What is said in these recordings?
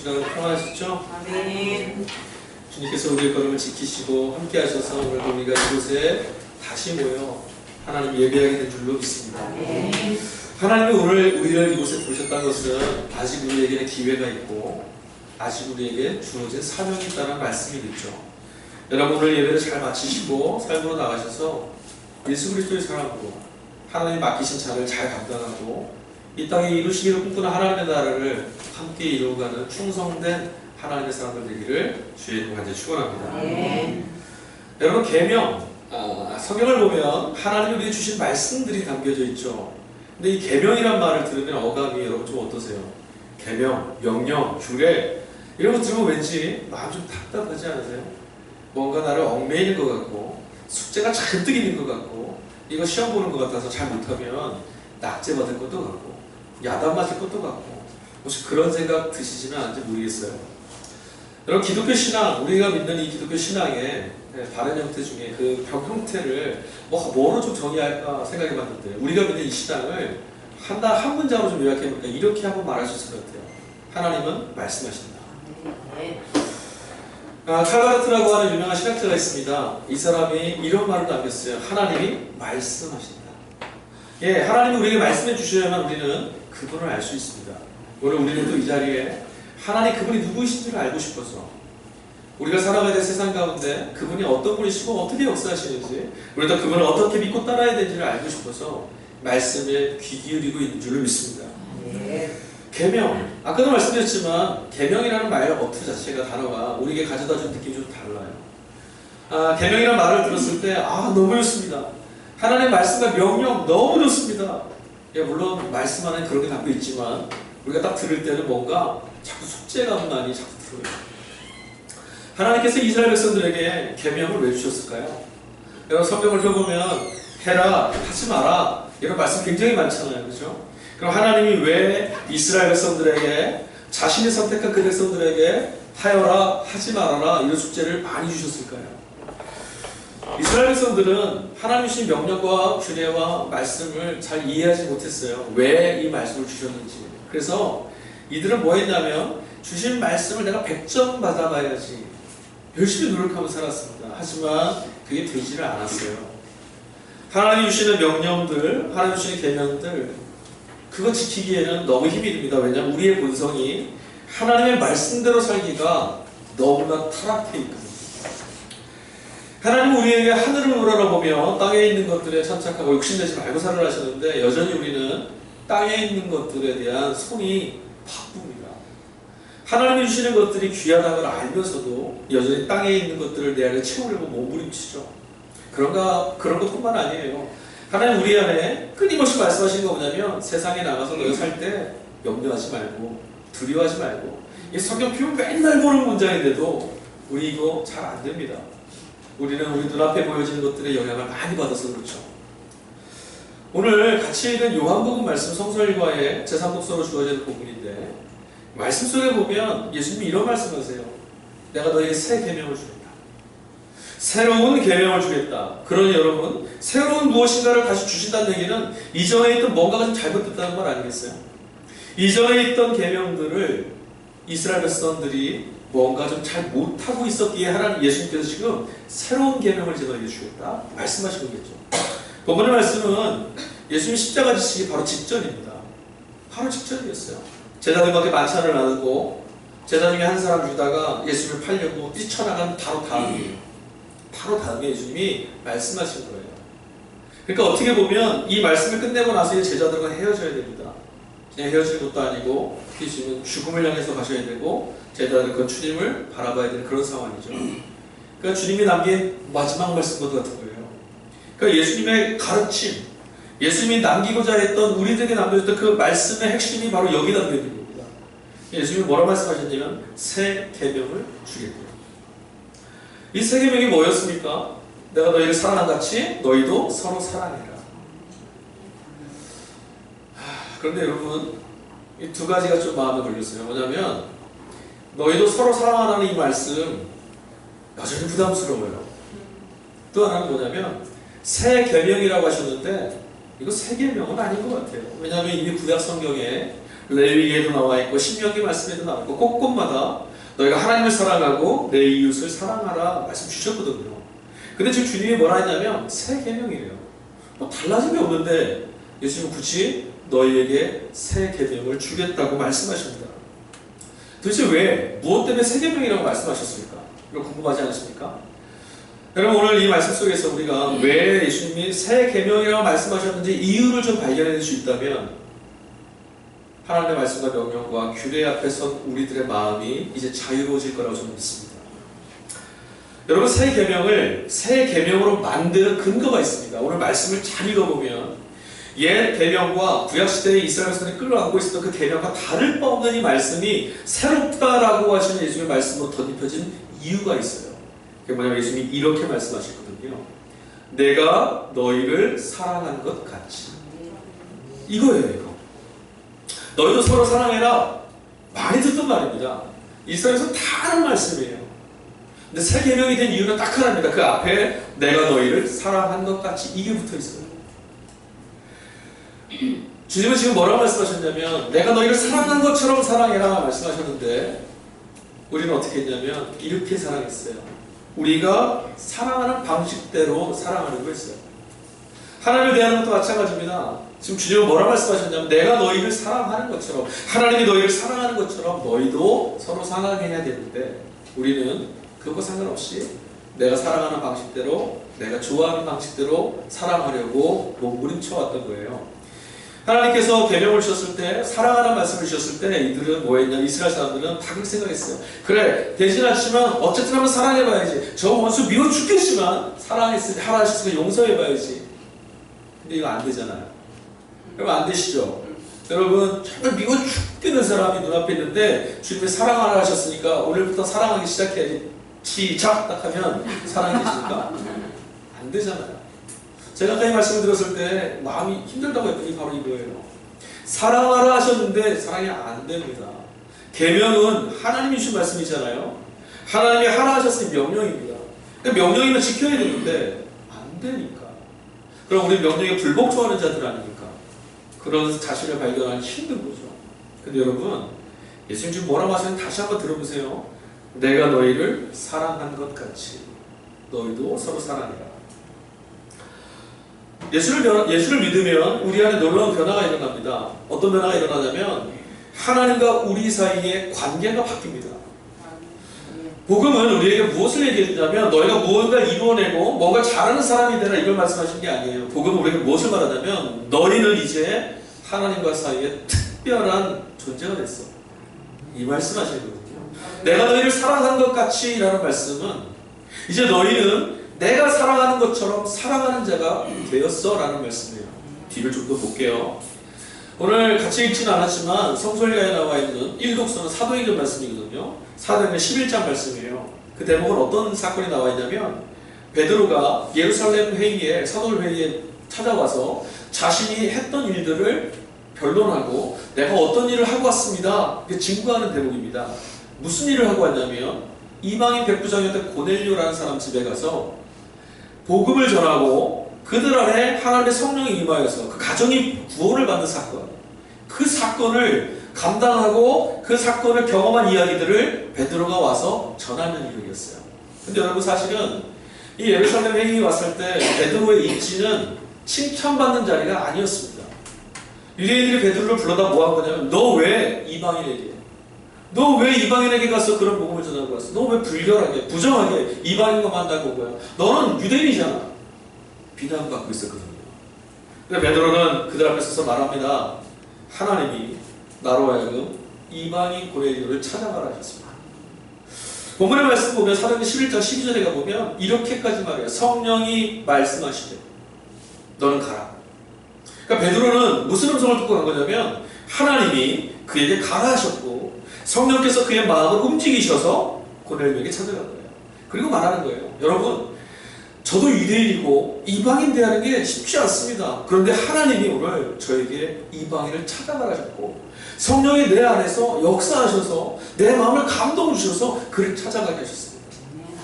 시간은 평안하셨죠? 아멘. 주님께서 우리의 걸음을 지키시고 함께 하셔서 오늘 우리가 이곳에 다시 모여 하나님 예배하게 된 줄로 믿습니다. 아멘. 하나님이 오늘 우리를 이곳에 부르셨다는 것은 아직 우리에게는 기회가 있고 아직 우리에게 주어진 사명이 있다는 말씀이겠죠. 여러분 오늘 예배를 잘 마치시고 삶으로 나가셔서 예수 그리스도의 사랑으로 하나님 맡기신 자를 잘 감당하고 이 땅에 이루시기를 꿈꾸는 하나님의 나라를 함께 이루어가는 충성된 하나님의 사람들 되기를 주의 이름으로 간절히 축원합니다. 아멘. 여러분 계명, 성경을 보면 하나님이 우리에게 주신 말씀들이 담겨져 있죠. 근데 이 계명이란 말을 들으면 어감이 여러분 좀 어떠세요? 계명, 명령, 규례 이런 거 들으면 왠지 마음 좀 답답하지 않으세요? 뭔가 나를 얽매이는 것 같고 숙제가 잔뜩 있는 것 같고 이거 시험 보는 것 같아서 잘 못하면 낙제 받을 것도 같고 야단 맞을 것도 같고 혹시 그런 생각 드시지는 않은지 모르겠어요. 여러분 기독교 신앙, 우리가 믿는 이 기독교 신앙의 다른 형태 중에 그 벽 형태를 뭐로 좀 정의할까 생각해 봤는데 우리가 믿는 이 신앙을 한 문장으로 좀 요약해 보니까 이렇게 한번 말할 수 있을 것 같아요. 하나님은 말씀하신다. 칼바르트라고 하는 유명한 신학자가 있습니다. 이 사람이 이런 말을 남겼어요. 하나님이 말씀하신다. 예, 하나님이 우리에게 말씀해 주셔야만 우리는 그분을 알 수 있습니다. 오늘 우리는 또 이 자리에 하나님 그분이 누구이신지를 알고 싶어서 우리가 살아가야 될 세상 가운데 그분이 어떤 분이시고 어떻게 역사하시는지 우리도 그분을 어떻게 믿고 따라야 되는지를 알고 싶어서 말씀에 귀 기울이고 있는 줄로 믿습니다. 계명, 아까도 말씀드렸지만 계명이라는 말 어투 자체가 단어가 우리에게 가져다준 느낌이 좀 달라요. 계명이라는 말을 들었을 때 너무 좋습니다. 하나님의 말씀과 명령 너무 좋습니다. 예, 물론 말씀 안에 그런 게 담겨 있지만 우리가 딱 들을 때는 뭔가 자꾸 숙제감만이 자꾸 들어요. 하나님께서 이스라엘 백성들에게 계명을 왜 주셨을까요? 여러분 성경을 펴보면 해라, 하지 마라 이런 말씀 굉장히 많잖아요. 그렇죠? 그럼 하나님이 왜 이스라엘 백성들에게 자신이 선택한 그 백성들에게 하여라, 하지 말아라 이런 숙제를 많이 주셨을까요? 이스라엘 백성들은 하나님 주신 명령과 규례와 말씀을 잘 이해하지 못했어요. 왜 이 말씀을 주셨는지. 그래서 이들은 뭐 했냐면 주신 말씀을 내가 100점 받아봐야지 열심히 노력하면서 살았습니다. 하지만 그게 되지를 않았어요. 하나님 주시는 명령들, 하나님 주시는 계명들 그거 지키기에는 너무 힘이 듭니다. 왜냐하면 우리의 본성이 하나님의 말씀대로 살기가 너무나 타락해 있거든요. 하나님은 우리에게 하늘을 우러러보며 땅에 있는 것들에 천착하고 욕심내지 말고 살으라 하셨는데 여전히 우리는 땅에 있는 것들에 대한 손이 바쁩니다. 하나님이 주시는 것들이 귀하다는 걸 알면서도 여전히 땅에 있는 것들을 내 안에 채우려고 몸부림치죠. 그런 것뿐만 아니에요. 하나님 우리 안에 끊임없이 말씀하시는 거 뭐냐면 세상에 나가서 너희 살 때 염려하지 말고 두려워하지 말고 이 성경 표현 맨날 보는 문장인데도 우리 이거 잘 안 됩니다. 우리는 우리 눈앞에 보여지는 것들의 영향을 많이 받아서 그렇죠. 오늘 같이 읽은 요한복음 말씀 성서일과의 제3독서로 주어진 부분인데 말씀 속에 보면 예수님이 이런 말씀하세요. 내가 너에게 새 계명을 주겠다. 새로운 계명을 주겠다. 그러니 여러분 새로운 무엇인가를 다시 주신다는 얘기는 이전에 있던 뭔가가 좀 잘못됐다는 말 아니겠어요? 이전에 있던 계명들을 이스라엘 백성들이 뭔가 좀 잘 못하고 있었기에 하나님 예수님께서 지금 새로운 계명을 이제 너에게 주겠다 말씀하신 거겠죠. 본문의 말씀은 예수님이 십자가 지시기 바로 직전입니다. 바로 직전이었어요. 제자들과 함께 만찬을 나누고 제자 중에 한 사람 유다가 예수님을 팔려고 뛰쳐나간 바로 다음이에요. 바로 다음에 예수님이 말씀하신 거예요. 그러니까 어떻게 보면 이 말씀을 끝내고 나서 이 제자들과 헤어져야 됩니다. 그냥 헤어지는 것도 아니고 예수님은 죽음을 향해서 가셔야 되고 제자들은 그 주님을 바라봐야 되는 그런 상황이죠. 그러니까 주님이 남긴 마지막 말씀과 같은 거예요. 그러니까 예수님의 가르침, 예수님이 남기고자 했던 우리들에게 남겨줬던 그 말씀의 핵심이 바로 여기 담겨 있는 겁니다. 예수님이 뭐라고 말씀하셨냐면 새 계명을 주겠다. 이 새 계명이 뭐였습니까? 내가 너희를 사랑한 같이 너희도 서로 사랑해라. 그런데 여러분 이 두 가지가 좀 마음에 걸렸어요. 뭐냐면 너희도 서로 사랑하라는 이 말씀 여전히 부담스러워요. 또 하나는 뭐냐면 새 계명이라고 하셨는데 이거 새 계명은 아닌 것 같아요. 왜냐하면 이미 구약 성경에 레위기에도 나와 있고 신명기 말씀에도 나와 있고 곳곳마다 너희가 하나님을 사랑하고 내 이웃을 사랑하라 말씀 주셨거든요. 근데 지금 주님이 뭐라 했냐면 새 계명이에요. 뭐 달라진 게 없는데 예수님은 굳이 너희에게 새 계명을 주겠다고 말씀하십니다. 도대체 왜 무엇 때문에 새 계명이라고 말씀하셨습니까? 이거 궁금하지 않으십니까? 여러분 오늘 이 말씀 속에서 우리가 왜 예수님이 새 계명이라고 말씀하셨는지 이유를 좀 발견해낼 수 있다면 하나님의 말씀과 명령과 규례 앞에 선 우리들의 마음이 이제 자유로워질 거라고 저는 믿습니다. 여러분 새 계명으로 만드는 근거가 있습니다. 오늘 말씀을 잘 읽어보면 옛 계명과 구약시대의 이스라엘 백성들이 끌어안고 있었던 그 계명과 다를 바 없는 이 말씀이 새롭다라고 하시는 예수님의 말씀으로 덧입혀진 이유가 있어요. 그게 뭐냐면 예수님이 이렇게 말씀하셨거든요. 내가 너희를 사랑한 것 같이. 이거예요, 이거. 너희도 서로 사랑해라. 많이 듣던 말입니다. 이스라엘에서 다 하는 말씀이에요. 근데 새 계명이 된 이유는 딱 하나입니다. 그 앞에 내가 너희를 사랑한 것 같이 이게 붙어 있어요. 주님은 지금 뭐라고 말씀하셨냐면 내가 너희를 사랑한 것처럼 사랑해라 말씀하셨는데 우리는 어떻게 했냐면 이렇게 사랑했어요. 우리가 사랑하는 방식대로 사랑하려고 했어요. 하나님을 대하는 것도 마찬가지입니다. 지금 주님은 뭐라고 말씀하셨냐면 내가 너희를 사랑하는 것처럼 하나님이 너희를 사랑하는 것처럼 너희도 서로 사랑해야 되는데 우리는 그것과 상관없이 내가 사랑하는 방식대로 내가 좋아하는 방식대로 사랑하려고 몸부림쳐왔던 거예요. 하나님께서 계명을 주셨을 때 사랑하는 말씀을 주셨을 때 이들은 뭐했냐 이스라엘 사람들은 다 그렇게 생각했어요. 그래 되진 않지만 어쨌든 한번 사랑해봐야지. 저 원수 미워 죽겠지만 사랑했으니 하라 하셨으니까 용서해봐야지. 근데 이거 안 되잖아요. 여러분 안 되시죠? 여러분 정말 미워 죽겠는 사람이 눈앞에 있는데 주님이 사랑하라 하셨으니까 오늘부터 사랑하기 시작해야지. 시작 딱 하면 사랑이 되십니까? 안 되잖아요. 제가 아까 이 말씀을 들었을 때 마음이 힘들다고 했더니 바로 이거예요. 사랑하라 하셨는데 사랑이 안 됩니다. 계명은 하나님이 주신 말씀이잖아요. 하나님이 하라 하셨으니 명령입니다. 명령이면 지켜야 되는데 안 되니까. 그럼 우리 명령에 불복종하는 자들 아닙니까? 그런 자신을 발견하기 힘든 거죠. 근데 여러분 예수님 지금 뭐라고 하시는지 다시 한번 들어보세요. 내가 너희를 사랑한 것 같이 너희도 서로 사랑해라. 예수를 믿으면 우리 안에 놀라운 변화가 일어납니다. 어떤 변화가 일어나냐면 하나님과 우리 사이의 관계가 바뀝니다. 복음은 우리에게 무엇을 얘기해 주냐면 너희가 무언가 이루어내고 뭔가 잘하는 사람이 되라 이걸 말씀하신 게 아니에요. 복음은 우리에게 무엇을 말하냐면 너희는 이제 하나님과 사이에 특별한 존재가 됐어. 이 말씀하시거든요. 내가 너희를 사랑한 것 같이 라는 말씀은 이제 너희는 내가 사랑하는 것처럼 사랑하는 자가 되었어 라는 말씀이에요. 뒤를 좀 더 볼게요. 오늘 같이 읽지는 않았지만 성서일가에 나와 있는 일독서는 사도행전 말씀이거든요. 사도행전 11장 말씀이에요. 그 대목은 어떤 사건이 나와 있냐면 베드로가 예루살렘 회의에 사도들 회의에 찾아와서 자신이 했던 일들을 변론하고 내가 어떤 일을 하고 왔습니다. 증거하는 대목입니다. 무슨 일을 하고 왔냐면 이방인 백부장이었던 고넬료라는 사람 집에 가서 복음을 전하고 그들 안에 하나님의 성령이 임하여서 그 가정이 구원을 받는 사건, 그 사건을 감당하고 그 사건을 경험한 이야기들을 베드로가 와서 전하는 일이었어요. 근데 여러분 사실은 이 예루살렘 회의에 왔을 때 베드로의 입지는 칭찬받는 자리가 아니었습니다. 유대인들이 베드로를 불러다 뭐 한 거냐면 너 왜 이방인에게 너 왜 이방인에게 가서 그런 복음을 전하고 왔어? 너 왜 불결하게 부정하게 이방인과 만나고 온 거야? 너는 유대인이잖아. 비난받고 있었거든요. 근데 베드로는 그들 앞에 서서 말합니다. 하나님이 나로 하여금 이방인 고넬료를 찾아가라 하셨습니다. 본문의 말씀 보면 사도행전 11장 12절에 가보면 이렇게까지 말해요. 성령이 말씀하시되 너는 가라. 그러니까 베드로는 무슨 음성을 듣고 간 거냐면 하나님이 그에게 가라 하셨고 성령께서 그의 마음을 움직이셔서 고넬료에게 찾아간 거예요. 그리고 말하는 거예요. 여러분 저도 유대인이고 이방인 대하는 게 쉽지 않습니다. 그런데 하나님이 오늘 저에게 이방인을 찾아가라 하셨고 성령이 내 안에서 역사하셔서 내 마음을 감동 주셔서 그를 찾아가게 하셨습니다.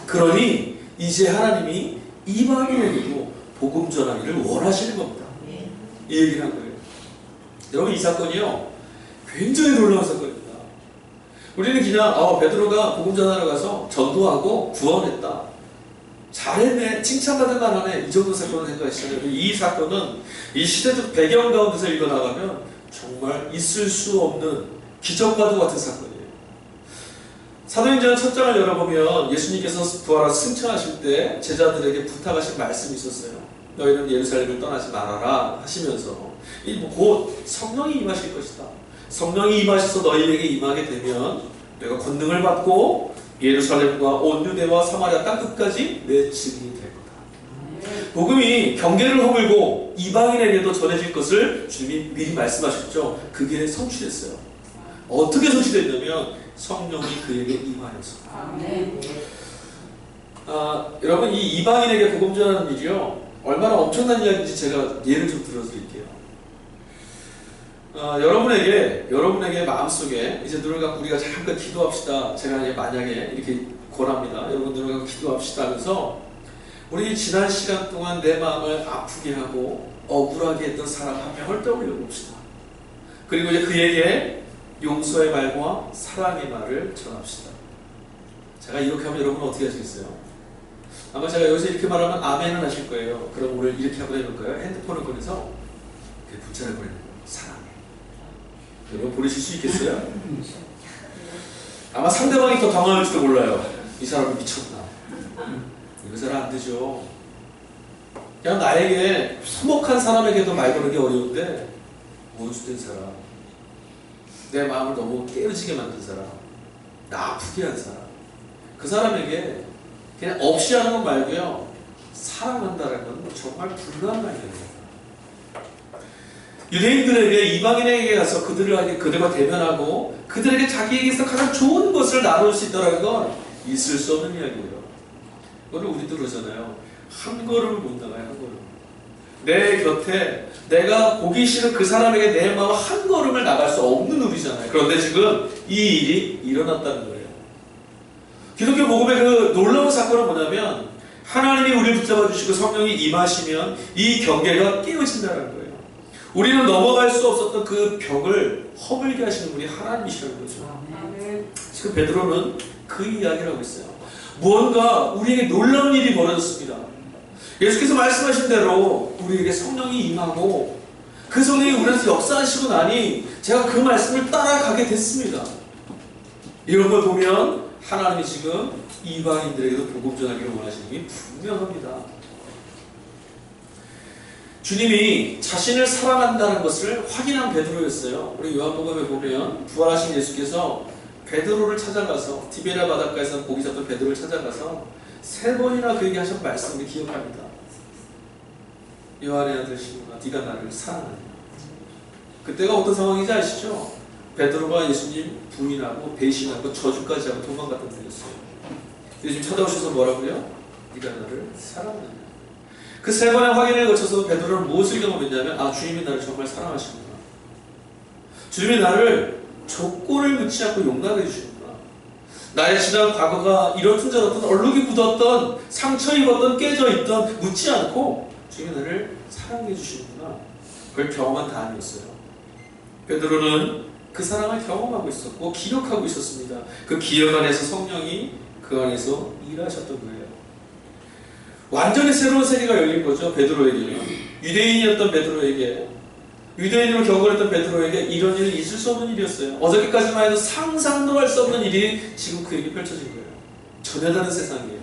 그러니 이제 하나님이 이방인에게도 복음 전하기를 원하시는 겁니다. 이 얘기를 한 거예요. 여러분 이 사건이요 굉장히 놀라운 사건입니다. 우리는 그냥 베드로가 복음 전하러 가서 전도하고 구원했다, 잘했네, 칭찬받을 만하네, 이 정도 사건을 생각하시잖아요. 이 사건은 이 시대적 배경 가운데서 읽어나가면 정말 있을 수 없는 기적과도 같은 사건이에요. 사도행전 첫 장을 열어보면 예수님께서 부활하사 승천하실 때 제자들에게 부탁하신 말씀이 있었어요. 너희는 예루살렘을 떠나지 말아라 하시면서 곧 성령이 임하실 것이다. 성령이 임하셔서 너희에게 임하게 되면 내가 권능을 받고 예루살렘과 온 유대와 사마리아 땅끝까지 내 증인이 될 거다. 복음이 경계를 허물고 이방인에게도 전해질 것을 주님이 미리 말씀하셨죠. 그게 성취됐어요. 어떻게 성취됐냐면 성령이 그에게 임하여서. 여러분, 이 이방인에게 복음 전하는 일이요, 얼마나 엄청난 이야기인지 제가 예를 좀 들어드릴게요. 여러분에게 마음속에 이제 눈을 감고 우리가 잠깐 기도합시다. 제가 이제 만약에 이렇게 권합니다. 여러분 눈을 감고 기도합시다 하면서 우리 지난 시간 동안 내 마음을 아프게 하고 억울하게 했던 사람 한 명을 떠올려 봅시다. 그리고 이제 그에게 용서의 말과 사랑의 말을 전합시다. 제가 이렇게 하면 여러분은 어떻게 하시겠어요? 아마 제가 여기서 이렇게 말하면 아멘은 하실 거예요. 그럼 오늘 이렇게 한번 해볼까요? 핸드폰을 꺼내서 문자를 보내는 거예요. 사랑해. 여러분 보내실 수 있겠어요? 아마 상대방이 더 당황할지도 몰라요. 이 사람이 미쳤나? 이거 잘 안 되죠. 그냥 나에게 소목한 사람에게도 말 거는 게 어려운데 원수된 사람, 내 마음을 너무 깨어지게 만든 사람, 나 아프게 한 사람, 그 사람에게 그냥 없이 하는 건 말고요, 사랑한다는 건 정말 불가능한 일입니다. 유대인들에게, 이방인에게 가서 그들과 대면하고 그들에게 자기에게서 가장 좋은 것을 나눌 수 있다는 건 있을 수 없는 이야기예요. 그거를 우리도 그러잖아요. 한 걸음을 못 나가요. 한 걸음. 내 곁에 내가 보기 싫은 그 사람에게 내 마음 한 걸음을 나갈 수 없는 우리잖아요. 그런데 지금 이 일이 일어났다는 거예요. 기독교 복음의 그 놀라운 사건은 뭐냐면 하나님이 우리를 붙잡아 주시고 성령이 임하시면 이 경계가 깨어진다는 거예요. 우리는 넘어갈 수 없었던 그 벽을 허물게 하시는 분이 하나님이시라는 거죠. 지금 베드로는 그 이야기를 하고 있어요. 무언가 우리에게 놀라운 일이 벌어졌습니다. 예수께서 말씀하신 대로 우리에게 성령이 임하고 그 성령이 우리한테 역사하시고 나니 제가 그 말씀을 따라가게 됐습니다. 이런 걸 보면 하나님이 지금 이방인들에게도 복음 전하기를 원하시는 게 분명합니다. 주님이 자신을 사랑한다는 것을 확인한 베드로였어요. 우리 요한복음에 보면 부활하신 예수께서 베드로를 찾아가서 디베랴 바닷가에서 고기 잡던 베드로를 찾아가서 3번이나 그에게 하신 말씀을 기억합니다. 요한의 아들 시몬아, 네가 나를 사랑하느냐. 그때가 어떤 상황인지 아시죠? 베드로가 예수님 부인하고 배신하고 저주까지 하고 도망갔던 때였어요. 예수님 찾아오셔서 뭐라고요? 네가 나를 사랑하느냐. 그 3번의 확인을 거쳐서 베드로는 무엇을 경험했냐면 주님이 나를 정말 사랑하시구나. 주님이 나를 조건을 묻지 않고 용납해 주시구나. 나의 지난 과거가 이렇든저렇든 얼룩이 묻었던 상처 입었던 깨져 있던 묻지 않고 주님이 나를 사랑해 주시는구나. 그걸 경험한 다음이었어요. 베드로는 그 사랑을 경험하고 있었고 기억하고 있었습니다. 그 기억 안에서 성령이 그 안에서 일하셨던 거예요. 완전히 새로운 세계가 열린 거죠. 베드로에게는. 유대인이었던 베드로에게, 유대인으로 경건했던 베드로에게 이런 일이 있을 수 없는 일이었어요. 어저께까지만 해도 상상도 할 수 없는 일이 지금 그에게 펼쳐진 거예요. 전혀 다른 세상이에요.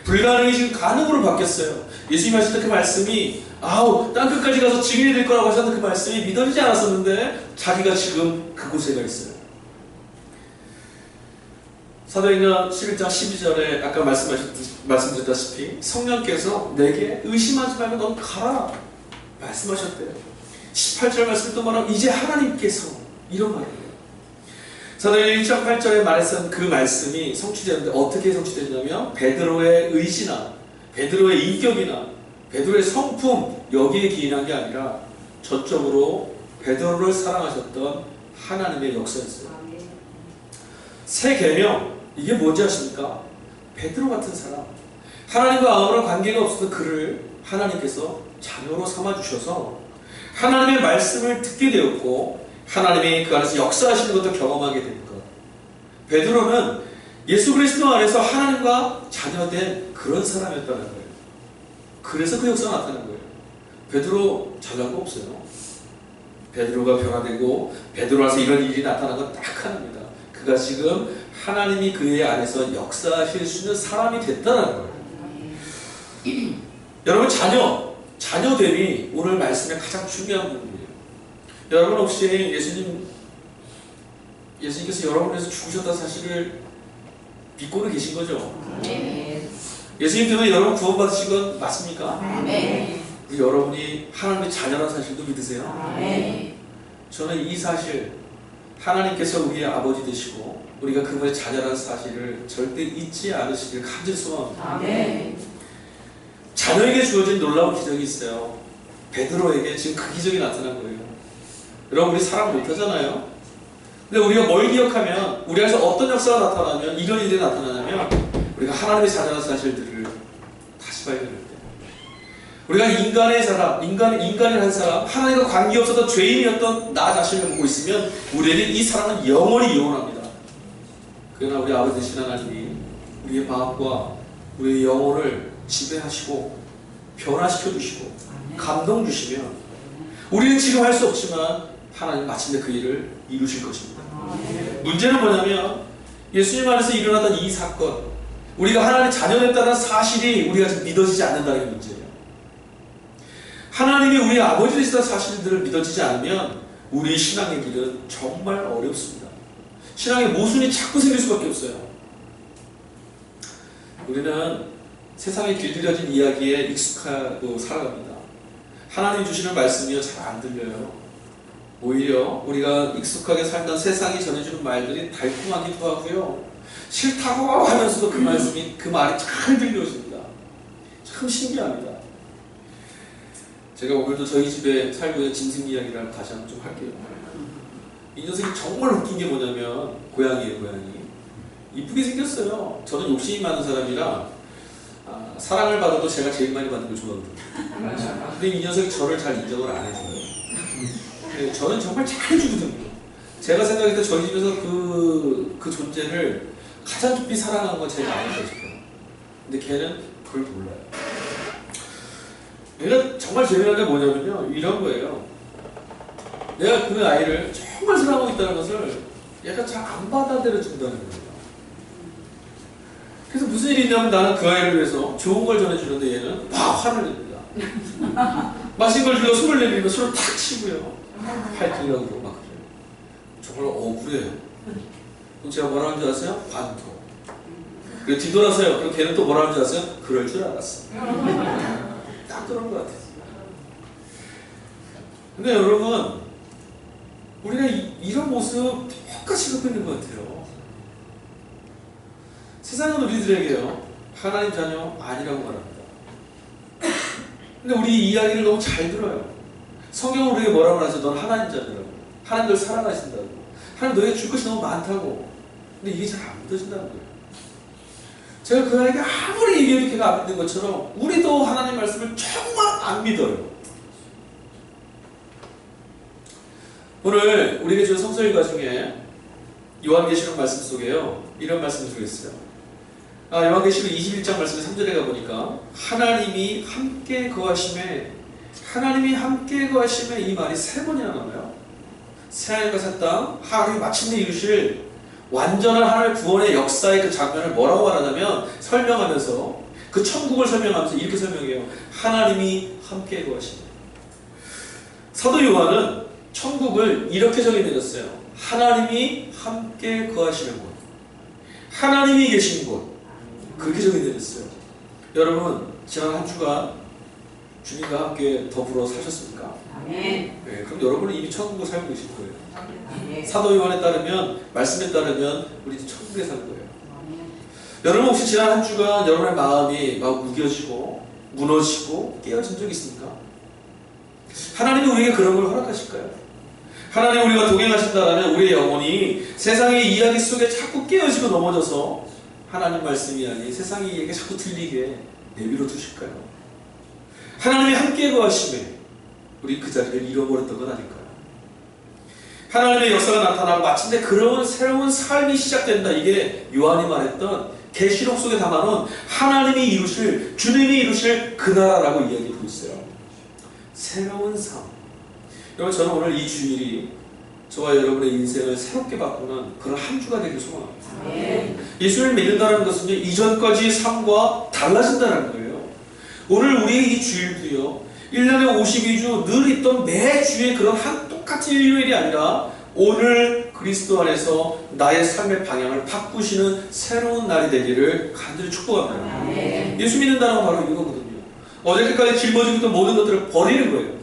불가능이 지금 가능으로 바뀌었어요. 예수님이 하셨던 그 말씀이 땅끝까지 가서 증인이 될 거라고 하셨던 그 말씀이 믿어지지 않았었는데 자기가 지금 그곳에 가 있어요. 사도행전 11장 12절에 아까 말씀드렸다시피 성령께서 내게 의심하지 말고 넌 가라 말씀하셨대요. 18절 말씀을 또 말하면 이제 하나님께서 이런 말이에요. 사도행전 1장 8절에 말했던 그 말씀이 성취되는데 어떻게 성취됐냐면 베드로의 의지나 베드로의 인격이나 베드로의 성품 여기에 기인한 게 아니라 저쪽으로 베드로를 사랑하셨던 하나님의 역사였어요. 새 계명 이게 뭔지 아십니까? 베드로 같은 사람, 하나님과 아무런 관계가 없었던 그를 하나님께서 자녀로 삼아주셔서 하나님의 말씀을 듣게 되었고 하나님이 그 안에서 역사하시는 것도 경험하게 된 것. 베드로는 예수 그리스도 안에서 하나님과 자녀된 그런 사람이었다는 거예요. 그래서 그 역사가 나타난 거예요. 베드로 잘난 거 없어요. 베드로가 변화되고 베드로 안에서 이런 일이 나타난 건 딱 하나입니다. 그가 지금 하나님이 그의 안에서 역사하실 수 있는 사람이 됐다는 거예요. 여러분, 자녀됨이 오늘 말씀의 가장 중요한 부분이에요. 여러분 혹시 예수님께서 여러분을 위해서 죽으셨다는 사실을 믿고는 계신 거죠? 네. 예수님 때문에 여러분 구원받으신 건 맞습니까? 네. 우리 여러분이 하나님의 자녀라는 사실도 믿으세요? 네. 저는 이 사실, 하나님께서 우리의 아버지 되시고 우리가 그분의 자녀라는 사실을 절대 잊지 않으시길 간절히 소망합니다. 네. 자녀에게 주어진 놀라운 기적이 있어요. 베드로에게 지금 그 기적이 나타난 거예요. 여러분, 우리 사랑 못하잖아요. 근데 우리가 뭘 기억하면, 우리 안에서 어떤 역사가 나타나면, 이런 일이 나타나냐면, 우리가 하나님의 자녀라는 사실들을 다시 발견할 때, 우리가 인간의 사람, 인간이라는 사람, 하나님과 관계없었던 죄인이었던 나 자신을 보고 있으면 우리에게 이 사람은 영원히 영원합니다. 그러나 우리 아버지 되신 하나님이 우리의 마음과 우리의 영혼을 지배하시고 변화시켜 주시고 감동 주시면 우리는 지금 할 수 없지만 하나님 마침내 그 일을 이루실 것입니다. 문제는 뭐냐면 예수님 안에서 일어났던 이 사건, 우리가 하나님의 자녀됐다는 사실이 우리가 지금 믿어지지 않는다는 게 문제예요. 하나님이 우리의 아버지 되시다는 사실들을 믿어지지 않으면 우리 신앙의 길은 정말 어렵습니다. 신앙의 모순이 자꾸 생길 수밖에 없어요. 우리는 세상에 길들여진 이야기에 익숙하고 살아갑니다. 하나님 주시는 말씀이 잘 안 들려요. 오히려 우리가 익숙하게 살던 세상이 전해주는 말들이 달콤하기도 하고요, 싫다고 하면서도 그 말씀이, 그 말이 잘 들려집니다. 참 신기합니다. 제가 오늘도 저희 집에 살고 있는 짐승 이야기를 다시 한번 좀 할게요. 이 녀석이 정말 웃긴 게 뭐냐면, 고양이에요, 고양이. 이쁘게 생겼어요. 저는 욕심이 많은 사람이라 사랑을 받아도 제가 제일 많이 받는 걸 좋아하거든요. 근데 이 녀석이 저를 잘 인정을 안 해줘요. 근데 저는 정말 잘해주거든요. 제가 생각할 때 저희 집에서 그 존재를 가장 깊이 사랑한 건 제가 아닐까 싶어요. 근데 걔는 그걸 몰라요. 얘가 정말 재미난 게 뭐냐면요, 이런 거예요. 내가 그 아이를 정말 사랑하고 있다는 것을 얘가 잘 안 받아들여 준다는 거예요. 그래서 무슨 일이 있냐면, 나는 그 아이를 위해서 좋은 걸 전해주는데 얘는 막 화를 냅니다. 마신 걸 들려 술을 내리니까 술을 탁 치고요, 팔찌려고 그러고 막 그래요. 정말 억울해요. 그럼 제가 뭐라 하는 줄 아세요? 관둬. 그리고 뒤돌아서요. 그럼 걔는 또 뭐라 하는 줄 아세요? 그럴 줄 알았어. 딱 그런 것 같아요. 근데 여러분, 우리가 이런 모습 똑같이 갖고 있는 것 같아요. 세상은 우리들에게요, 하나님 자녀 아니라고 말합니다. 근데 우리 이 이야기를 너무 잘 들어요. 성경은 우리에게 뭐라고 하죠? 넌 하나님 자녀라고. 하나님 널 사랑하신다고. 하나님 너에게 줄 것이 너무 많다고. 근데 이게 잘 안 믿어진다는 거예요. 제가 그 아이가 아무리 얘기해도 걔가 안 믿는 것처럼 우리도 하나님 말씀을 정말 안 믿어요. 오늘 우리에게 주는 성서일과 중에 요한계시록 말씀 속에요, 이런 말씀을 주겠어요. 요한계시록 21장 말씀에 3절에 가보니까 하나님이 함께 거하심에, 하나님이 함께 거하심에, 이 말이 3번이나 나와요. 새하늘과 새 땅, 하나님이 마침내 이루실 완전한 하나님의 구원의 역사의 그 장면을 뭐라고 말하냐면, 설명하면서, 그 천국을 설명하면서 이렇게 설명해요. 하나님이 함께 거하시네. 사도 요한은 천국을 이렇게 정의내렸어요. 하나님이 함께 거하시는 곳, 하나님이 계신 곳, 그렇게 정의내렸어요. 여러분, 지난 한 주간 주님과 함께 더불어 사셨습니까? 네. 네, 그럼 여러분은 이미 천국을 살고 계실 거예요. 네. 사도 요한에 따르면, 말씀에 따르면 우리 천국에 살 거예요. 여러분 혹시 지난 한 주간 여러분의 마음이 막 무뎌지고 무너지고 깨어진 적이 있습니까? 하나님이 우리에게 그런 걸 허락하실까요? 하나님 우리가 동행하신다면 우리의 영혼이 세상의 이야기 속에 자꾸 깨어지고 넘어져서 하나님 말씀이 아닌 세상의 이야기가 자꾸 들리게 내버려 두실까요? 하나님이 함께 거하심에 우리 그 자리를 잃어버렸던 건 아닐까요? 하나님의 역사가 나타나고 마침내 그런 새로운 삶이 시작된다. 이게 요한이 말했던 계시록 속에 담아놓은 하나님이 이루실, 주님이 이루실 그 나라라고 이야기하고 있어요. 새로운 삶. 여러분, 저는 오늘 이 주일이 저와 여러분의 인생을 새롭게 바꾸는 그런 한 주가 되길 소망합니다. 예수를 믿는다는 것은 이전까지의 삶과 달라진다는 거예요. 오늘 우리의 이 주일도요, 1년에 52주 늘 있던 매주의 그런 한 똑같은 일요일이 아니라 오늘 그리스도 안에서 나의 삶의 방향을 바꾸시는 새로운 날이 되기를 간절히 축복합니다. 예수 믿는다는 건 바로 이거거든요. 어저께까지 짊어지고 있던 모든 것들을 버리는 거예요.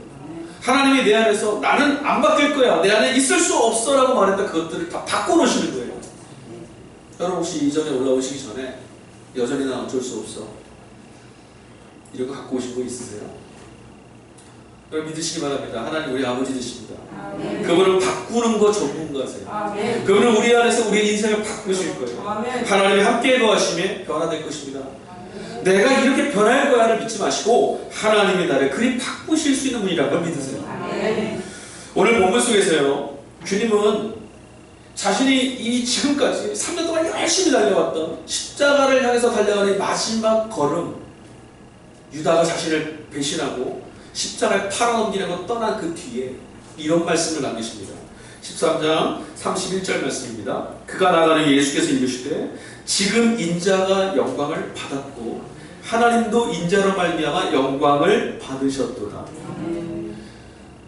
하나님이 내 안에서 나는 안 바뀔 거야, 내 안에 있을 수 없어 라고 말했던 그것들을 다 바꿔놓으시는 거예요. 여러분, 혹시 이전에 올라오시기 전에 여전히 난 어쩔 수 없어, 이런 거 갖고 오신 거 있으세요? 여러분, 믿으시기 바랍니다. 하나님 우리 아버지 되십니다. 그분은 바꾸는 거 전문가세요. 그분은 우리 안에서 우리의 인생을 바꾸실 거예요. 하나님이 함께 거하심에 변화될 것입니다. 내가 이렇게 변할 거야를 믿지 마시고 하나님이 나를 그리 바꾸실 수 있는 분이라는 걸 믿으세요. 오늘 본문 속에서요, 주님은 자신이 이 지금까지 3년 동안 열심히 달려왔던 십자가를 향해서 달려가는 마지막 걸음, 유다가 자신을 배신하고 십자가를 팔아넘기려고 떠난 그 뒤에 이런 말씀을 남기십니다. 13장 31절 말씀입니다. 그가 나가는 예수께서 이르시되 지금 인자가 영광을 받았고 하나님도 인자로 말미암아 영광을 받으셨도다.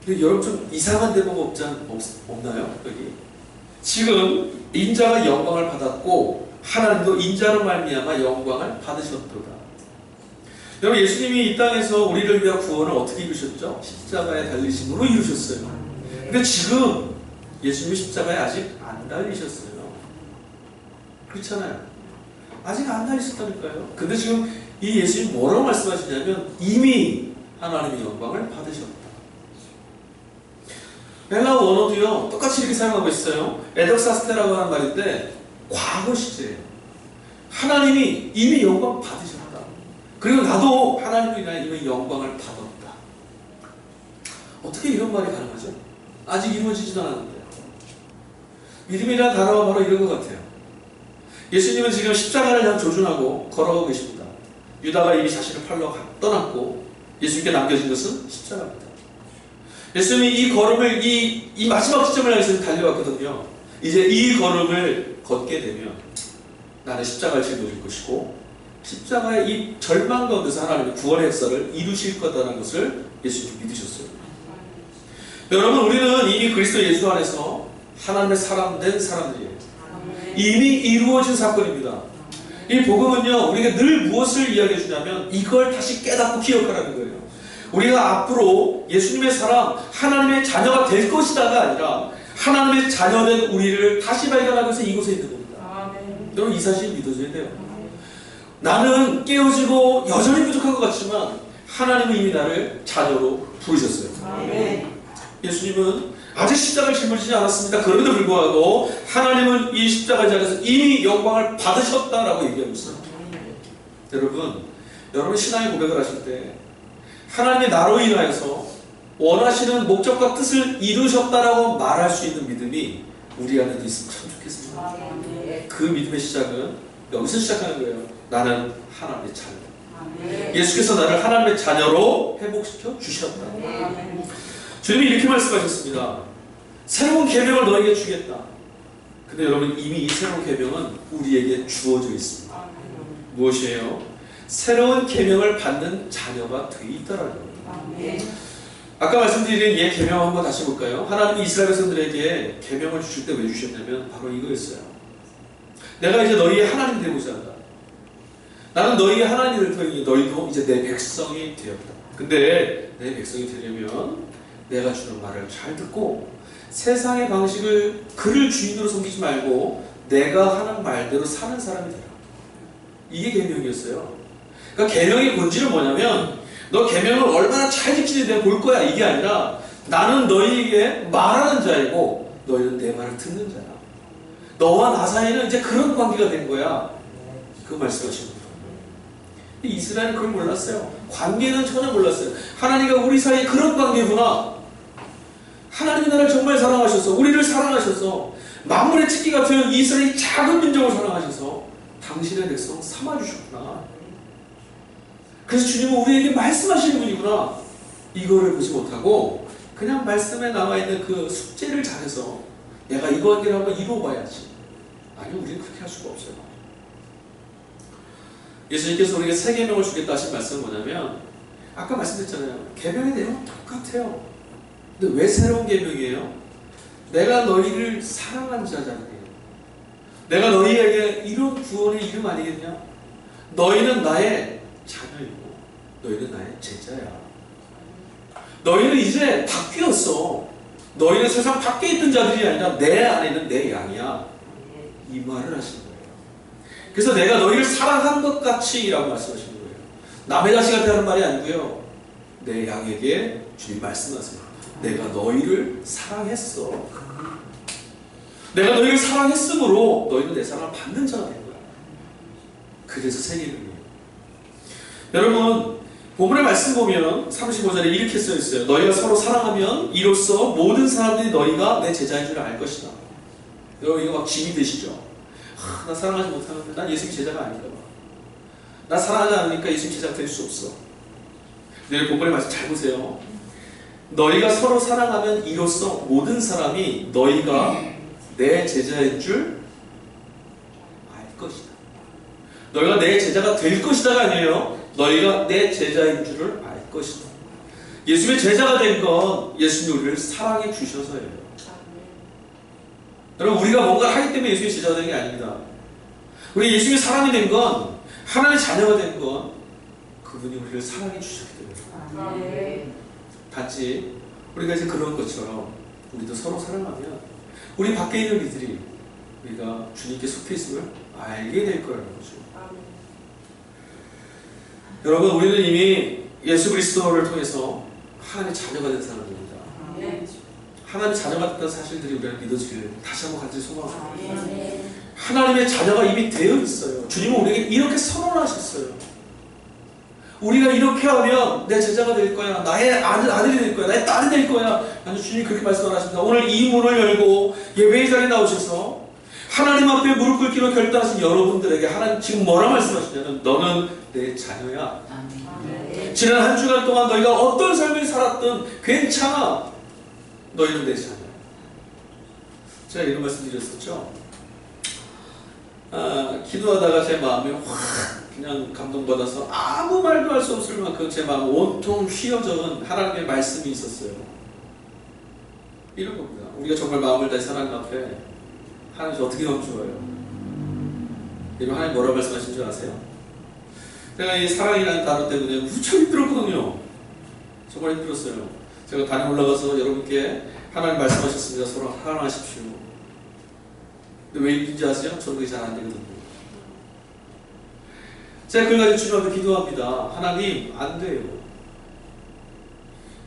근데 여러분, 좀 이상한 대목 없나요? 여기 지금 인자가 영광을 받았고 하나님도 인자로 말미암아 영광을 받으셨도다. 여러분, 예수님이 이 땅에서 우리를 위한 구원을 어떻게 이루셨죠? 십자가에 달리심으로 이루셨어요. 근데 지금 예수님이 십자가에 아직 안 달리셨어요. 그렇잖아요. 아직 안 달리셨다니까요. 근데 지금 이 예수님이 뭐라고 말씀하시냐면 이미 하나님의 영광을 받으셨다. 헬라어 원어도요, 똑같이 이렇게 사용하고 있어요. 에덕사스테라고 하는 말인데 과거 시제예요. 하나님이 이미 영광 받으셨다. 그리고 나도 하나님으로 인하여 이미 영광을 받았다. 어떻게 이런 말이 가능하죠? 아직 이루어지지도 않았는데. 믿음이라는 단어가 바로 이런 것 같아요. 예수님은 지금 십자가를 향해 조준하고 걸어가고 계십니다. 유다가 이미 자신을 팔러 떠났고 예수님께 남겨진 것은 십자가입니다. 예수님이 이 걸음을 이 마지막 시점을 향해서 달려왔거든요. 이제 이 걸음을 걷게 되면 나는 십자가를 짊어질 것이고 십자가의 이 절망 가운데서 하나님의 구원의 역사를 이루실 거다라는 것을 예수님이 믿으셨어요. 여러분, 우리는 이미 그리스도 예수 안에서 하나님의 사람 된 사람들이에요. 이미 이루어진 사건입니다. 이 복음은요, 우리가 늘 무엇을 이야기해 주냐면 이걸 다시 깨닫고 기억하라는 거예요. 우리가 앞으로 예수님의 사람, 하나님의 자녀가 될 것이다가 아니라 하나님의 자녀된 우리를 다시 발견하기 위해서 이곳에 있는 겁니다. 여러분, 이 사실 믿어줘야 돼요. 나는 깨어지고 여전히 부족한 것 같지만 하나님은 이미 나를 자녀로 부르셨어요. 예수님은 아직 십자가를 짊어지지 않았습니다. 그럼에도 불구하고 하나님은 이 십자가 자리에서 이미 영광을 받으셨다라고 얘기하고 있어요. 여러분 신앙의 고백을 하실 때 하나님이 나로 인하여서 원하시는 목적과 뜻을 이루셨다라고 말할 수 있는 믿음이 우리 안에 있으면 참 좋겠습니다. 그 믿음의 시작은 여기서 시작하는 거예요. 나는 하나님의 자녀. 예수께서 나를 하나님의 자녀로 회복시켜 주셨다. 주님이 이렇게 말씀하셨습니다. 새로운 계명을 너에게 주겠다. 근데 여러분, 이미 이 새로운 계명은 우리에게 주어져 있습니다. 무엇이에요? 새로운 계명을 받는 자녀가 되어 있다라는 겁니다. 아까 말씀드린 예 계명 한번 다시 볼까요? 하나님이 이스라엘 백성들에게 계명을 주실 때 왜 주셨냐면 바로 이거였어요. 내가 이제 너희의 하나님이 되고자 한다. 나는 너희의 하나님이 될 터이니 너희도 이제 내 백성이 되었다. 근데 내 백성이 되려면 내가 주는 말을 잘 듣고 세상의 방식을 그를 주인으로 섬기지 말고 내가 하는 말대로 사는 사람이 되라. 이게 계명이었어요. 그러니까 계명의 본질은 뭐냐면 너 계명을 얼마나 잘 지키는지 내가 볼 거야. 이게 아니라 나는 너희에게 말하는 자이고 너희는 내 말을 듣는 자야. 너와 나 사이는 이제 그런 관계가 된 거야. 그 말씀하시는 거예요. 이스라엘은 그걸 몰랐어요. 관계는 전혀 몰랐어요. 하나님과 우리 사이에 그런 관계구나. 하나님이 나를 정말 사랑하셔서 우리를 사랑하셔서 만물의 찍기 같은 이스라엘 작은 민족을 사랑하셔서 당신의 백성 삼아주셨구나. 그래서 주님은 우리에게 말씀하시는 분이구나. 이거를 보지 못하고 그냥 말씀에 나와있는 그 숙제를 잘해서 내가 이거 한 개를 한번 이루어봐야지. 아니, 우리는 그렇게 할 수가 없어요. 예수님께서 우리에게 세 계명을 주겠다 하신 말씀은 뭐냐면, 아까 말씀드렸잖아요. 계명의 내용은 똑같아요. 근데 왜 새로운 계명이에요? 내가 너희를 사랑한 자잖아요. 내가 너희에게 이런 구원의 이름 아니겠냐? 너희는 나의 자녀이고 너희는 나의 제자야. 너희는 이제 바뀌었어. 너희는 세상 밖에 있던 자들이 아니라 내 안에 있는 내 양이야. 이 말을 하시는 거예요. 그래서 내가 너희를 사랑한 것 같이 라고 말씀하시는 거예요. 남의 자식한테 하는 말이 아니고요. 내 양에게 주님 말씀하세요. 내가 너희를 사랑했어. 내가 너희를 사랑했으므로 너희는 내 사랑을 받는 자가 된 거야. 그래서 새 계명이에요. 여러분, 본문의 말씀 보면 35절에 이렇게 써 있어요. 너희가 서로 사랑하면 이로써 모든 사람들이 너희가 내 제자인 줄 알 것이다. 여러분, 이거 막 짐이 되시죠? 나 사랑하지 못하는데 난 예수님 제자가 아닌가 봐. 나 사랑하지 않으니까 예수님 제자가 될 수 없어. 근데 본문의 말씀 잘 보세요. 너희가 서로 사랑하면 이로써 모든 사람이 너희가 내 제자인 줄 알 것이다. 너희가 내 제자가 될 것이다가 아니에요. 너희가 내 제자인 줄을 알 것이다. 예수님의 제자가 된 건 예수님이 우리를 사랑해 주셔서예요. 여러분, 우리가 뭔가를 하기 때문에 예수님의 제자가 된 게 아닙니다. 우리 예수님의 사랑이 된 건, 하나님의 자녀가 된 건 그분이 우리를 사랑해 주셨기 때문에. 단지 우리가 이제 그런 것처럼 우리도 서로 사랑하면 우리 밖에 있는 이들이 우리가 주님께 속해 있음을 알게 될 거라는 거죠. 여러분, 우리는 이미 예수 그리스도를 통해서 하나님의 자녀가 된 사람입니다. 하나님의 자녀가 됐다는 사실들이 우리가 믿어지기를 다시 한번 간절히 소망합니다. 하나님의 자녀가 이미 되어 있어요. 주님은 우리에게 이렇게 선언하셨어요. 우리가 이렇게 하면 내 제자가 될 거야. 나의 아들이 될 거야. 나의 딸이 될 거야. 아주 주님이 그렇게 말씀하십니다. 오늘 이 문을 열고 예배의 자리에 나오셔서 하나님 앞에 무릎 꿇기로 결단하신 여러분들에게 하나님 지금 뭐라 말씀하시냐면, 너는 내 자녀야. 지난 한 주간 동안 너희가 어떤 삶을 살았든 괜찮아. 너희는 내 자녀야. 제가 이런 말씀 드렸었죠. 기도하다가 제 마음이 확 그냥 감동받아서 아무 말도 할 수 없을 만큼 제 마음 온통 휘어져온 하나님의 말씀이 있었어요. 이런 겁니다. 우리가 정말 마음을 다해 하나님 앞에 하나님 어떻게 하면 좋아요? 여러분, 하나님 뭐라고 말씀하신 줄 아세요? 제가 이 사랑이라는 단어 때문에 무척 힘들었거든요. 정말 힘들었어요. 제가 단에 올라가서 여러분께 하나님 말씀하셨습니다. 서로 사랑하십시오. 근데 왜 힘든지 아세요? 저는 그게 잘 안 되거든요. 제가 그걸 가지고 주님 앞에 기도합니다. 하나님, 안 돼요.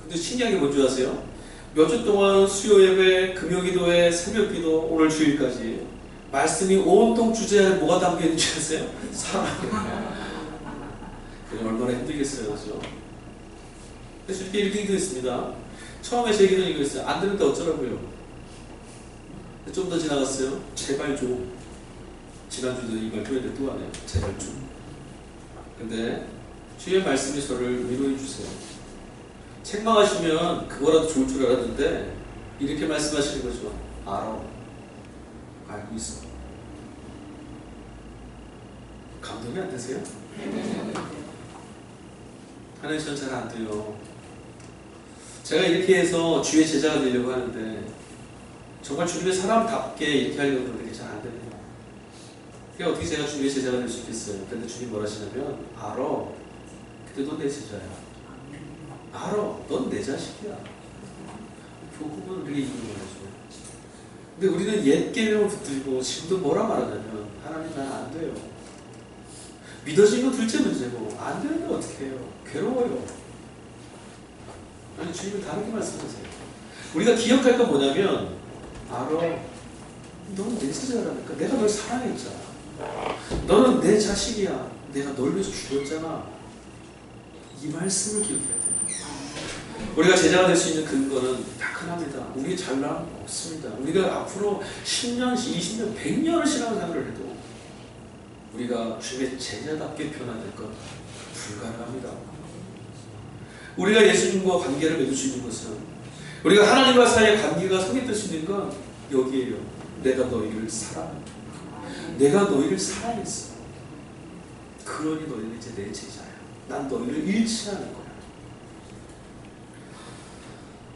근데 신기한 게 뭔지 아세요? 몇 주 동안 수요 예배, 금요 기도회, 새벽 기도, 오늘 주일까지 말씀이 온통 주제에 뭐가 담겨 있는지 아세요? 사랑이에요. 그게 얼마나 힘들겠어요, 그죠? 그래서 이렇게 기도했습니다. 처음에 제 기도는 이거였어요. 안 되는데 어쩌라고요? 좀 더 지나갔어요. 제발 좀. 지난주도 이 말 교회에 또 하네요. 제발 좀. 근데 주의 말씀이 저를 위로해 주세요. 책망하시면 그거라도 좋을 줄 알았는데 이렇게 말씀하시는 거죠. 알아. 알고 있어. 감동이 안 되세요? 하나님, 전 잘 안 돼요. 제가 이렇게 해서 주의 제자가 되려고 하는데 정말 주님의 사람답게 이렇게 하려고 하는데 잘 안 됩니다. 그게 어떻게 제가 주님의 제자가 될 수 있겠어요? 근데 주님 뭐라 하시냐면, 알아. 근데 넌 내 제자야. 알아. 넌 내 자식이야. 교훈은 우리에게 이기는 거죠. 근데 우리는 옛 계명을 붙들고 지금도 뭐라 말하냐면, 하나님, 난 안 돼요. 믿어진 건 둘째 문제고 안 되는데 어떻게 해요? 괴로워요. 아니, 주님은 다르게 말씀하세요. 우리가 기억할 건 뭐냐면, 알아. 넌 내 제자라니까. 내가 널 사랑했잖아. 너는 내 자식이야. 내가 널 위해서 죽었잖아. 이 말씀을 기억해야 돼요. 우리가 제자가 될 수 있는 근거는 딱 화끈합니다. 우리 잘남 없습니다. 우리가 앞으로 10년, 20년, 100년을 신앙생활을 해도 우리가 주님의 제자답게 변화될 것 불가능합니다. 우리가 예수님과 관계를 맺을 수 있는 것은, 우리가 하나님과 사이의 관계가 성립될 수 있는 건 여기에요. 내가 너희를 사랑한다. 내가 너희를 사랑했어. 그러니 너희는 이제 내 제자야. 난 너희를 잃지 않을 거야.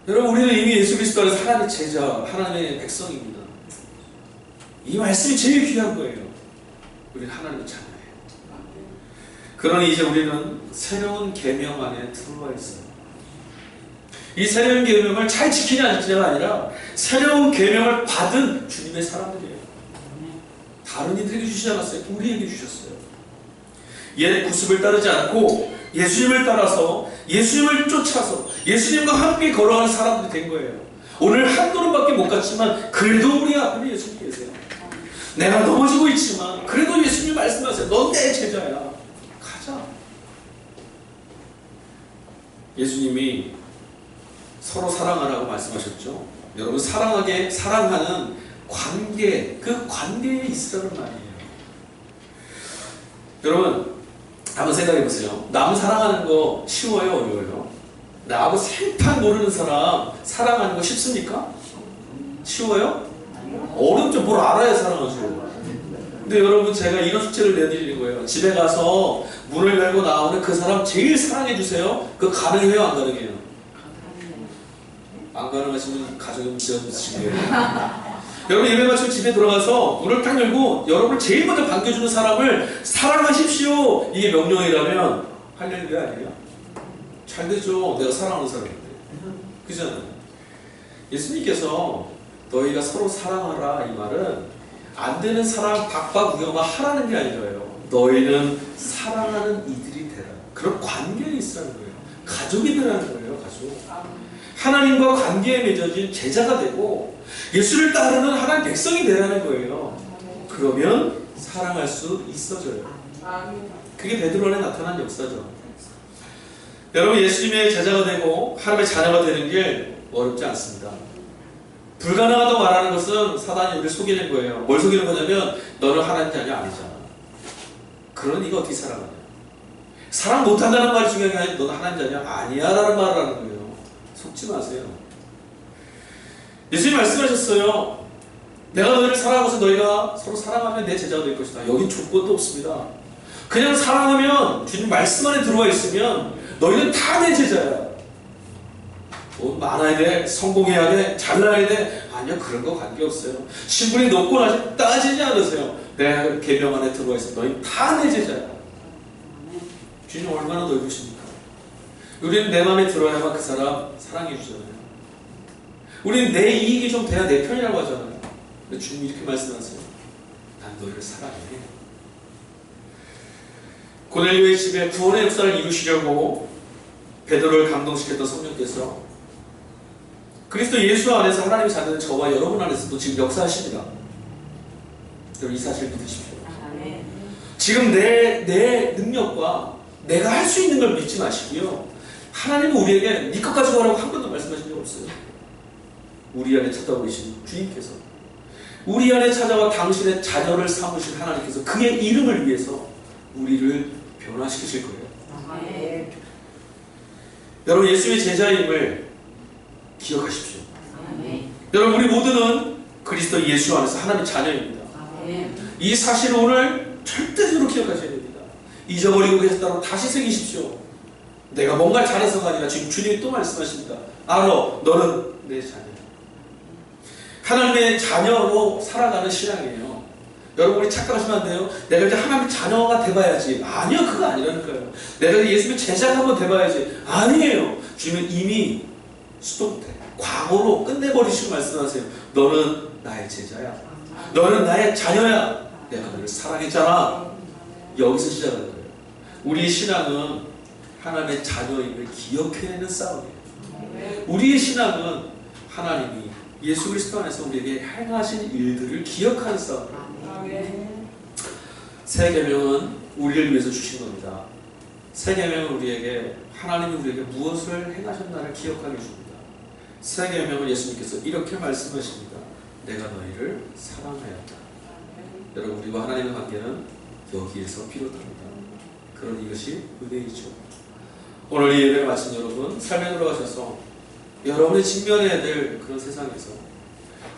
여러분, 우리는 이미 예수 그리스도 안에서 하나님의 제자, 하나님의 백성입니다. 이 말씀이 제일 귀한 거예요. 우리는 하나님의 자녀예요. 그러니 이제 우리는 새로운 계명 안에 들어와 있어요. 이 새로운 계명을 잘 지키냐 안 지키냐가 아니라 새로운 계명을 받은 주님의 사람들이에요. 다른 이들에게 주시지 않았어요. 우리에게 주셨어요. 옛 구습을 따르지 않고 예수님을 따라서, 예수님을 쫓아서 예수님과 함께 걸어가는 사람들이 된 거예요. 오늘 한 걸음밖에 못 갔지만 그래도 우리 앞에 예수님 계세요. 내가 넘어지고 있지만 그래도 예수님 말씀하세요. 넌 내 제자야. 가자. 예수님이 서로 사랑하라고 말씀하셨죠. 여러분, 사랑하는 관계, 그 관계에 있으라는 말이에요. 여러분, 한번 생각해 보세요. 남 사랑하는 거 쉬워요, 어려워요? 나하고 생판 모르는 사람 사랑하는 거 쉽습니까? 쉬워요? 어렵죠. 뭘 알아야 사랑하죠. 근데 여러분, 제가 이런 숙제를 내드리는 거예요. 집에 가서 문을 열고 나오는 그 사람 제일 사랑해 주세요. 그거 가능해요, 안 가능해요? 안 가능하시면 가정에 문제가 있으시고요. 여러분, 예배 마치고 집에 들어가서 문을 딱 열고 여러분을 제일 먼저 반겨주는 사람을 사랑하십시오. 이게 명령이라면 할렐루야 아니에요? 잘 되죠. 내가 사랑하는 사람인데. 그잖아요. 예수님께서 너희가 서로 사랑하라, 이 말은 안 되는 사람 박박우경만 하라는 게 아니라요. 너희는 사랑하는 이들이 되라. 그런 관계에 있으라는 거예요. 가족이 되라는 거예요. 가족. 하나님과 관계에 맺어진 제자가 되고 예수를 따르는 하나님 백성이 되라는 거예요. 그러면 사랑할 수 있어져요. 그게 베드로 안에 나타난 역사죠. 여러분, 예수님의 제자가 되고 하나님의 자녀가 되는 게 어렵지 않습니다. 불가능하다고 말하는 것은 사단이 우리를 속이는 거예요. 뭘 속이는 거냐면 너는 하나님 자녀 아니잖아. 그러니 네가 어떻게 사랑하냐. 사랑 못한다는 말이 중요한 게 아니라 너는 하나님 자녀 아니야 라는 말을 하는 거예요. 속지 마세요. 예수님 말씀하셨어요. 내가 너희를 사랑하고서 너희가 서로 사랑하면 내 제자가 될 것이다. 여긴 조건도 없습니다. 그냥 사랑하면, 주님 말씀 안에 들어와 있으면 너희는 다 내 제자야. 돈 많아야 돼, 성공해야 돼, 잘나야 돼. 아니요, 그런 거 관계없어요. 신분이 높고 낮이 따지지 않으세요. 내 계명 안에 들어와 있어. 너희 다 내 제자야. 주님 얼마나 넓으십니까? 우리는 내 마음에 들어야만 그 사람 사랑해 주잖아요. 우리는 내 이익이 좀 돼야 내 편이라고 하잖아요. 근데 주님이 이렇게 말씀하세요. 난 너희를 사랑해. 고넬료의 집에 구원의 역사를 이루시려고 베드로를 감동시켰던 성령께서 그리스도 예수 안에서 하나님의 자녀는 저와 여러분 안에서도 지금 역사하십니다. 여러분, 이 사실 믿으십시오. 지금 내 능력과 내가 할 수 있는 걸 믿지 마시고요. 하나님은 우리에게 네 것 가지고 하라고 한 번도 말씀하신 적 없어요. 우리 안에 찾아오신 주님께서, 우리 안에 찾아와 당신의 자녀를 삼으신 하나님께서 그의 이름을 위해서 우리를 변화시키실 거예요. 여러분, 예수의 제자임을 기억하십시오. 여러분, 우리 모두는 그리스도 예수 안에서 하나님의 자녀입니다. 이 사실을 오늘 절대적으로 기억하셔야 됩니다. 잊어버리고 계셨다고 다시 새기십시오. 내가 뭔가 잘해서가 아니라 지금 주님이 또 말씀하십니다. 알아, 너는 내 자녀야. 하나님의 자녀로 살아가는 신앙이에요. 여러분, 우리 착각하시면 안 돼요. 내가 이제 하나님의 자녀가 돼봐야지. 아니요, 그거 아니라니까요. 내가 예수님의 제자가 한번 돼봐야지. 아니에요. 주님은 이미 스톱돼, 과거로 끝내버리시고 말씀하세요. 너는 나의 제자야. 너는 나의 자녀야. 내가 너를 사랑했잖아. 여기서 시작하는 거예요. 우리의 신앙은 하나님의 자녀임을 기억해내는 싸움이에요. 우리의 신앙은 하나님이 예수 그리스도 안에서 우리에게 행하신 일들을 기억하는 싸움이에요. 새 계명은 우리를 위해서 주신 겁니다. 새 계명은 우리에게, 하나님이 우리에게 무엇을 행하셨나를 기억하게 줍니다. 세계명을 예수님께서 이렇게 말씀하십니다. 내가 너희를 사랑하였다. 여러분, 우리와 하나님의 관계는 여기에서 비롯합니다. 그런 이것이 은혜이죠. 오늘 이 예배를 마친 여러분, 삶에 돌아가셔서 여러분이 직면해야 될 그런 세상에서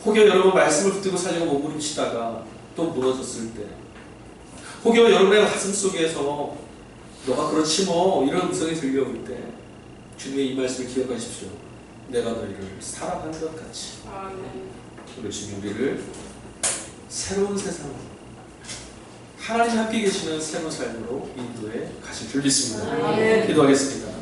혹여 여러분 말씀을 붙들고 살려고 몸부림치다가 또 무너졌을 때, 혹여 여러분의 가슴 속에서 너가 그렇지 뭐 이런 음성이 들려올 때 주님의 이 말씀을 기억하십시오. 내가 너희를 사랑한 것 같이. 우리 주님 우리를 새로운 세상, 하나님 함께 계시는 새로운 삶으로 인도해 가실 줄 믿습니다. 기도하겠습니다.